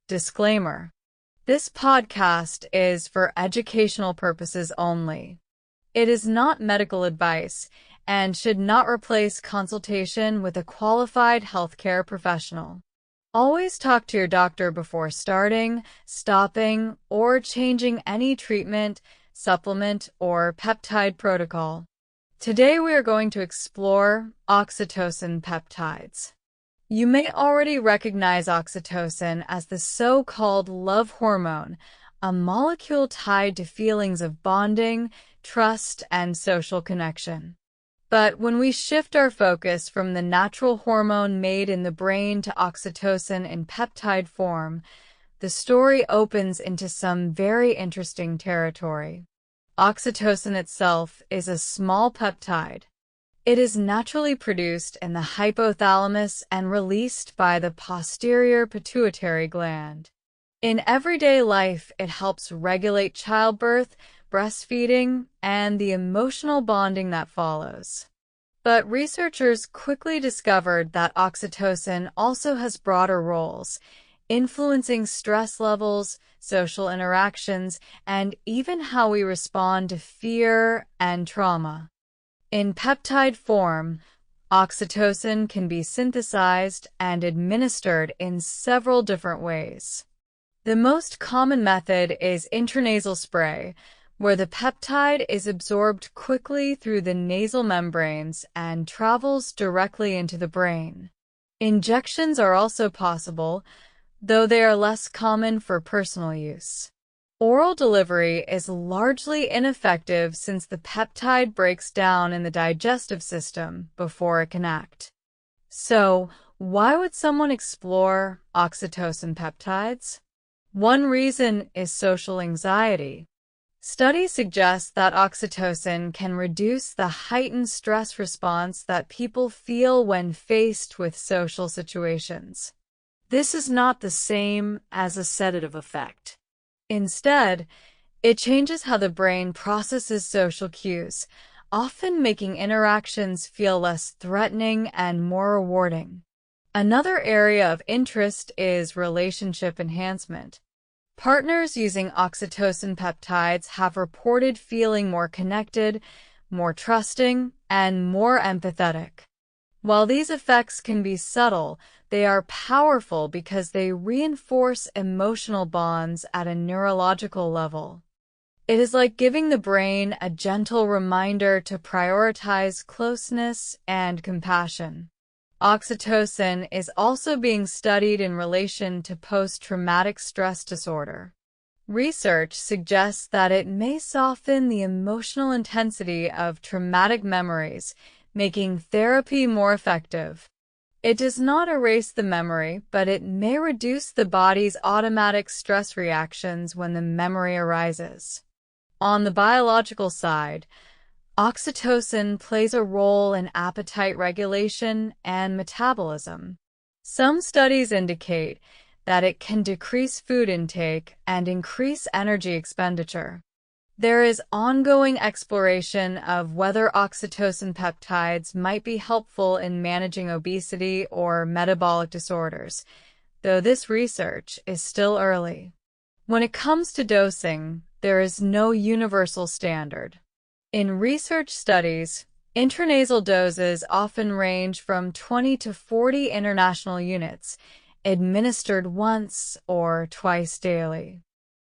Disclaimer: this podcast is for educational purposes only. It is not medical advice and should not replace consultation with a qualified healthcare professional. Always talk to your doctor before starting, stopping, or changing any treatment, supplement, or peptide protocol. Today we are going to explore oxytocin peptides. You may already recognize oxytocin as the so-called love hormone, a molecule tied to feelings of bonding, trust, and social connection. But when we shift our focus from the natural hormone made in the brain to oxytocin in peptide form, the story opens into some very interesting territory. Oxytocin itself is a small peptide. It is naturally produced in the hypothalamus and released by the posterior pituitary gland. In everyday life, it helps regulate childbirth, breastfeeding, and the emotional bonding that follows. But researchers quickly discovered that oxytocin also has broader roles, influencing stress levels, social interactions, and even how we respond to fear and trauma. In peptide form, oxytocin can be synthesized and administered in several different ways. The most common method is intranasal spray, where the peptide is absorbed quickly through the nasal membranes and travels directly into the brain. Injections are also possible, though they are less common for personal use. Oral delivery is largely ineffective since the peptide breaks down in the digestive system before it can act. So, why would someone explore oxytocin peptides? One reason is social anxiety. Studies suggest that oxytocin can reduce the heightened stress response that people feel when faced with social situations. This is not the same as a sedative effect. Instead, it changes how the brain processes social cues, often making interactions feel less threatening and more rewarding. Another area of interest is relationship enhancement. Partners using oxytocin peptides have reported feeling more connected, more trusting, and more empathetic. While these effects can be subtle, they are powerful because they reinforce emotional bonds at a neurological level. It is like giving the brain a gentle reminder to prioritize closeness and compassion. Oxytocin is also being studied in relation to post-traumatic stress disorder. Research suggests that it may soften the emotional intensity of traumatic memories, making therapy more effective. It does not erase the memory, but it may reduce the body's automatic stress reactions when the memory arises. On the biological side, oxytocin plays a role in appetite regulation and metabolism. Some studies indicate that it can decrease food intake and increase energy expenditure. There is ongoing exploration of whether oxytocin peptides might be helpful in managing obesity or metabolic disorders, though this research is still early. When it comes to dosing, there is no universal standard. In research studies, intranasal doses often range from 20 to 40 international units, administered once or twice daily.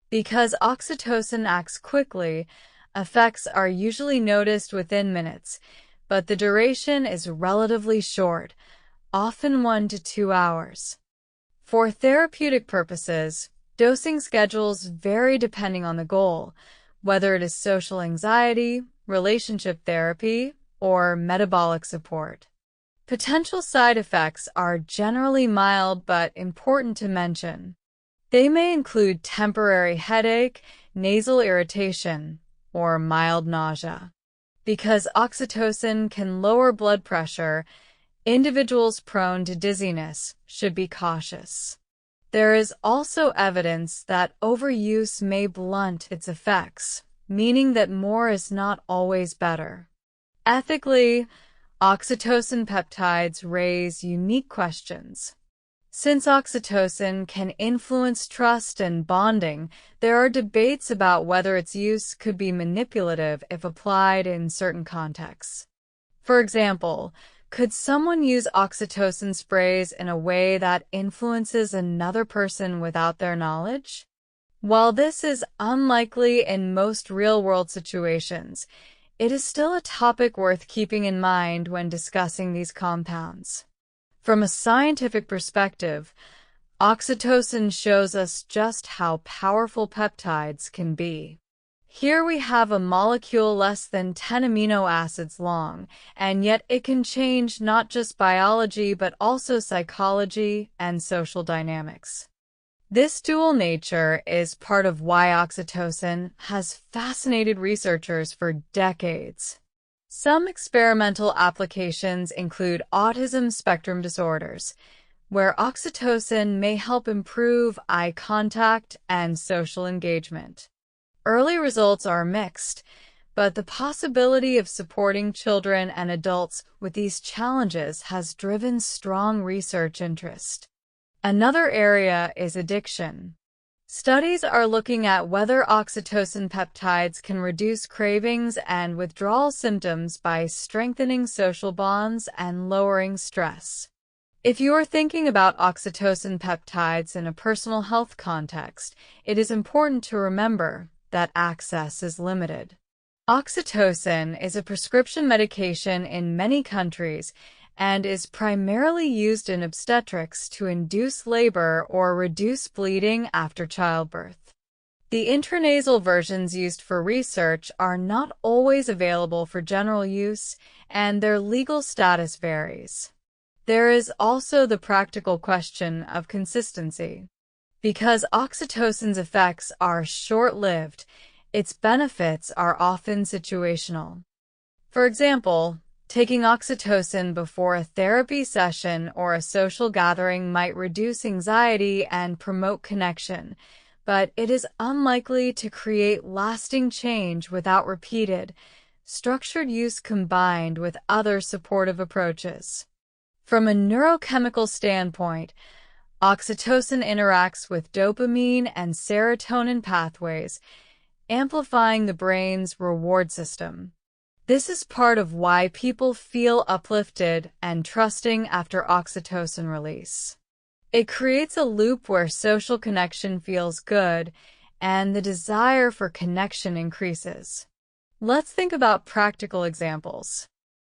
Because oxytocin acts quickly, effects are usually noticed within minutes, but the duration is relatively short, often 1 to 2 hours. For therapeutic purposes, dosing schedules vary depending on the goal, whether it is social anxiety, relationship therapy, or metabolic support. Potential side effects are generally mild but important to mention. They may include temporary headache, nasal irritation, or mild nausea. Because oxytocin can lower blood pressure, individuals prone to dizziness should be cautious. There is also evidence that overuse may blunt its effects, meaning that more is not always better. Ethically, oxytocin peptides raise unique questions. Since oxytocin can influence trust and bonding, there are debates about whether its use could be manipulative if applied in certain contexts. For example, could someone use oxytocin sprays in a way that influences another person without their knowledge? While this is unlikely in most real-world situations, it is still a topic worth keeping in mind when discussing these compounds. From a scientific perspective, oxytocin shows us just how powerful peptides can be. Here we have a molecule less than 10 amino acids long, and yet it can change not just biology but also psychology and social dynamics. This dual nature is part of why oxytocin has fascinated researchers for decades. Some experimental applications include autism spectrum disorders, where oxytocin may help improve eye contact and social engagement. Early results are mixed, but the possibility of supporting children and adults with these challenges has driven strong research interest. Another area is addiction. Studies are looking at whether oxytocin peptides can reduce cravings and withdrawal symptoms by strengthening social bonds and lowering stress. If you are thinking about oxytocin peptides in a personal health context, it is important to remember that access is limited. Oxytocin is a prescription medication in many countries and is primarily used in obstetrics to induce labor or reduce bleeding after childbirth. The intranasal versions used for research are not always available for general use, and their legal status varies. There is also the practical question of consistency. Because oxytocin's effects are short-lived, its benefits are often situational. For example, taking oxytocin before a therapy session or a social gathering might reduce anxiety and promote connection, but it is unlikely to create lasting change without repeated, structured use combined with other supportive approaches. From a neurochemical standpoint, oxytocin interacts with dopamine and serotonin pathways, amplifying the brain's reward system. This is part of why people feel uplifted and trusting after oxytocin release. It creates a loop where social connection feels good and the desire for connection increases. Let's think about practical examples.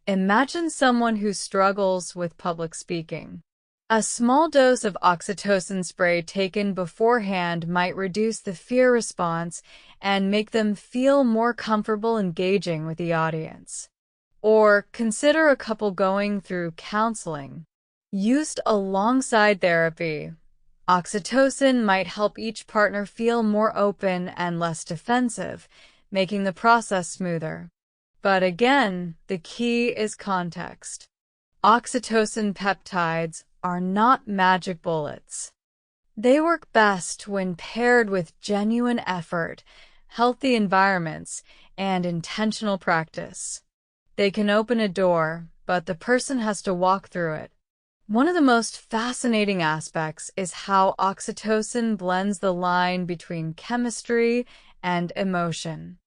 Imagine someone who struggles with public speaking. A small dose of oxytocin spray taken beforehand might reduce the fear response and make them feel more comfortable engaging with the audience. Or consider a couple going through counseling. Used alongside therapy, oxytocin might help each partner feel more open and less defensive, making the process smoother. But again, the key is context. Oxytocin peptides are not magic bullets. They work best when paired with genuine effort, healthy environments, and intentional practice. They can open a door, but the person has to walk through it. One of the most fascinating aspects is how oxytocin blends the line between chemistry and emotion.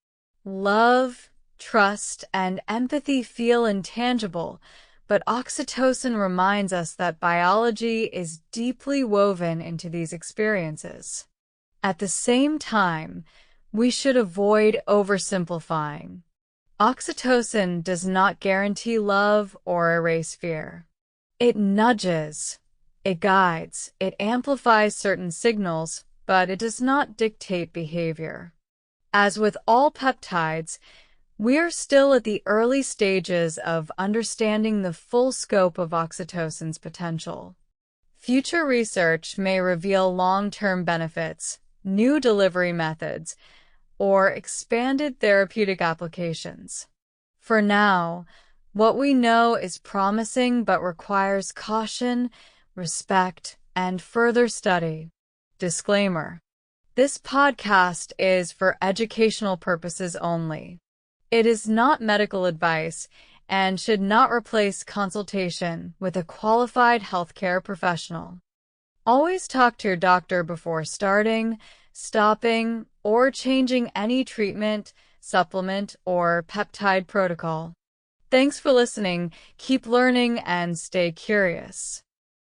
Love, trust, and empathy feel intangible, but oxytocin reminds us that biology is deeply woven into these experiences. At the same time, we should avoid oversimplifying. Oxytocin does not guarantee love or erase fear. It nudges, it guides, it amplifies certain signals, but it does not dictate behavior. As with all peptides, we're still at the early stages of understanding the full scope of oxytocin's potential. Future research may reveal long-term benefits, new delivery methods, or expanded therapeutic applications. For now, what we know is promising but requires caution, respect, and further study. Disclaimer: this podcast is for educational purposes only. It is not medical advice and should not replace consultation with a qualified healthcare professional. Always talk to your doctor before starting, stopping, or changing any treatment, supplement, or peptide protocol. Thanks for listening. Keep learning and stay curious.